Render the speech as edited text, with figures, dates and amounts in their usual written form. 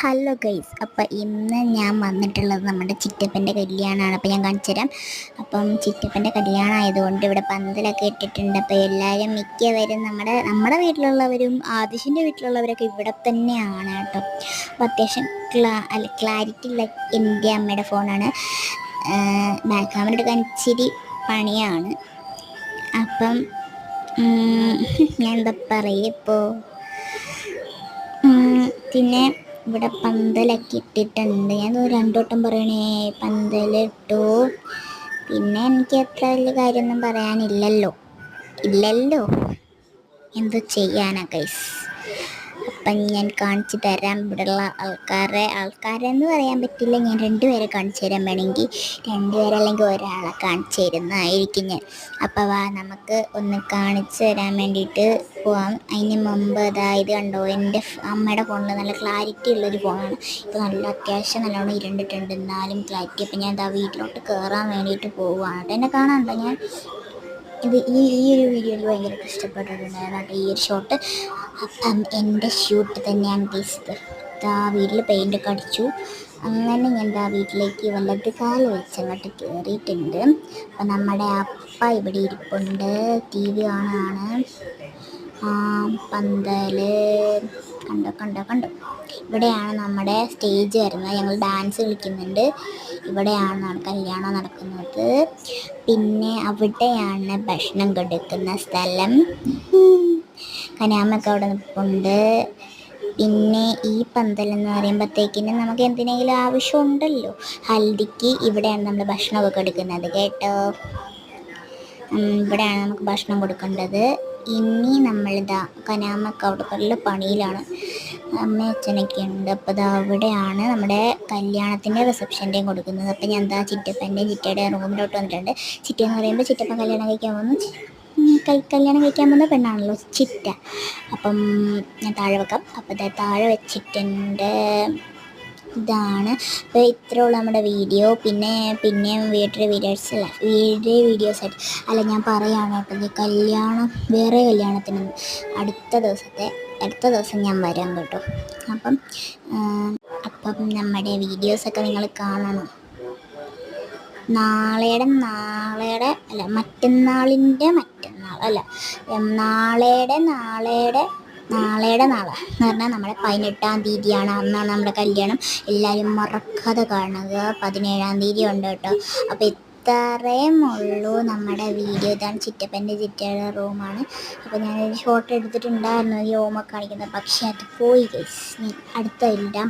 Hello guys, അപ്പം ഇന്ന് ഞാൻ വന്നിട്ടുള്ളത് നമ്മുടെ ചിറ്റപ്പൻ്റെ കല്യാണമാണ്. അപ്പം ഞാൻ കാണിച്ചു തരാം. അപ്പം ചിറ്റപ്പൻ്റെ കല്യാണം ആയതുകൊണ്ട് ഇവിടെ പന്തലൊക്കെ ഇട്ടിട്ടുണ്ട്. അപ്പോൾ എല്ലാവരും മിക്കവരും നമ്മുടെ വീട്ടിലുള്ളവരും ആദിഷിൻ്റെ വീട്ടിലുള്ളവരൊക്കെ ഇവിടെ തന്നെയാണ് കേട്ടോ. അപ്പോൾ അത്യാവശ്യം ക്ലാരിറ്റി ഉള്ള എൻ്റെ അമ്മയുടെ ഫോണാണ്. ബാക്ക് ക്യാമറ എടുക്കാൻ ഇച്ചിരി പണിയാണ്. അപ്പം ഞാൻ എന്താ പറയുക ഇപ്പോൾ. പിന്നെ ഇവിടെ പന്തലൊക്കെ ഇട്ടിട്ടുണ്ട്. ഞാൻ രണ്ടു വട്ടം പറയണേ, പന്തലിട്ടു. പിന്നെ എനിക്ക് അത്ര വലിയ കാര്യമൊന്നും പറയാനില്ലല്ലോ. എന്ത് ചെയ്യാനാ ഗൈസ്. അപ്പം ഞാൻ കാണിച്ചു തരാം ഇവിടെയുള്ള ആൾക്കാരെന്ന് പറയാൻ പറ്റില്ല. ഞാൻ രണ്ടുപേരെ കാണിച്ചു തരാൻ വേണമെങ്കിൽ രണ്ടുപേരെ അല്ലെങ്കിൽ ഒരാളെ കാണിച്ചു തരുന്നതായിരിക്കും ഞാൻ. അപ്പോൾ നമുക്ക് ഒന്ന് കാണിച്ചു തരാൻ വേണ്ടിയിട്ട് പോവാം. അതിന് മുമ്പ് ഇത് കണ്ടോ, എൻ്റെ അമ്മയുടെ ഫോണിൽ നല്ല ക്ലാരിറ്റി ഉള്ളൊരു ഫോണാണ്. ഇപ്പോൾ അത്യാവശ്യം നല്ലോണം ഇരുണ്ടിട്ടുണ്ട്, എന്നാലും ക്ലാരിറ്റി. അപ്പം ഞാൻ വീട്ടിലോട്ട് കയറാൻ വേണ്ടിയിട്ട് പോവുകയാണ് കേട്ടോ. എന്നെ കാണാനുണ്ടോ? ഞാൻ ഈ ഒരു വീഡിയോയിൽ ഭയങ്കര ഇഷ്ടപ്പെട്ടിട്ടുണ്ടായിരുന്നു കേട്ടോ ഈ ഒരു ഷോട്ട്. അപ്പം എൻ്റെ ഷൂട്ട് തന്നെയാണ് ഗൈസ്. വീട്ടിൽ പെയിൻ്റൊക്കെ അടിച്ചു. അങ്ങനെ ഞാൻ വീട്ടിലേക്ക് വല്ലത് കാല് വെച്ചങ്ങോട്ട് കയറിയിട്ടുണ്ട്. അപ്പം നമ്മുടെ അപ്പ ഇവിടെ ഇരിപ്പുണ്ട്, TV കാണാണ്. പന്തൽ കണ്ടോ. ഇവിടെയാണ് നമ്മുടെ സ്റ്റേജ് വരുന്നത്. ഞങ്ങൾ ഡാൻസ് കളിക്കുന്നുണ്ട്. ഇവിടെയാണ് കല്യാണം നടക്കുന്നത്. പിന്നെ അവിടെയാണ് ഭക്ഷണം കൊടുക്കുന്ന സ്ഥലം. കനാമൊക്കെ അവിടെ നിൽപ്പുണ്ട്. പിന്നെ ഈ പന്തലെന്ന് പറയുമ്പോഴത്തേക്കിന് നമുക്ക് എന്തിനെങ്കിലും ആവശ്യമുണ്ടല്ലോ. ഹൽദിക്ക് ഇവിടെയാണ് നമ്മൾ ഭക്ഷണമൊക്കെ കൊടുക്കുന്നത് കേട്ടോ. ഇവിടെയാണ് നമുക്ക് ഭക്ഷണം കൊടുക്കേണ്ടത്. ഇനി നമ്മളിതാ കനാമൊക്കെ അവിടെ നല്ല പണിയിലാണ്. അമ്മ അച്ഛനൊക്കെ ഉണ്ട്. അപ്പോൾ അവിടെയാണ് നമ്മുടെ കല്യാണത്തിൻ്റെ റിസപ്ഷൻ്റെയും കൊടുക്കുന്നത്. അപ്പം ഞാൻ ചിറ്റപ്പൻ്റെയും ചിറ്റയുടെയും റൂമിലോട്ട് വന്നിട്ടുണ്ട്. ചിറ്റയെന്ന് പറയുമ്പോൾ ചിറ്റപ്പൻ കല്യാണം കഴിക്കാൻ പോകുന്ന പെണ്ണാണല്ലോ ചിറ്റ. അപ്പം ഞാൻ താഴെ വെക്കാം. അപ്പോൾ താഴെ വെച്ചിട്ടുണ്ട്. ഇതാണ്. അപ്പോൾ ഇത്രേ ഉള്ളൂ നമ്മുടെ വീഡിയോ. പിന്നെയും വീഡിയോ വീഡിയോസായിട്ട് അല്ല ഞാൻ പറയുകയാണ് കേട്ടോ. കല്യാണം വേറെ കല്യാണത്തിന് അടുത്ത ദിവസം ഞാൻ വരാം കേട്ടോ. അപ്പം നമ്മുടെ വീഡിയോസൊക്കെ നിങ്ങൾ കാണണം. നാളെയുടെ നാളെ എന്ന് പറഞ്ഞാൽ നമ്മുടെ 18-ാം തീയതിയാണ്. അന്നാണ് നമ്മുടെ കല്യാണം. എല്ലാവരും മറക്കാതെ കാണുക. 17-ാം തീയതി ഉണ്ട് കേട്ടോ. അപ്പോൾ ഇത്രയും ഉള്ളൂ നമ്മുടെ വീഡിയോ. ഇതാണ് ചിറ്റയുടെ റൂമാണ്. അപ്പോൾ ഞാനൊരു ഫോട്ടോ എടുത്തിട്ടുണ്ടായിരുന്നു ഈ റൂമൊക്കെ കാണിക്കുന്നത്. പക്ഷേ അത് പോയി ഗൈസ്. അടുത്ത ഇടാം.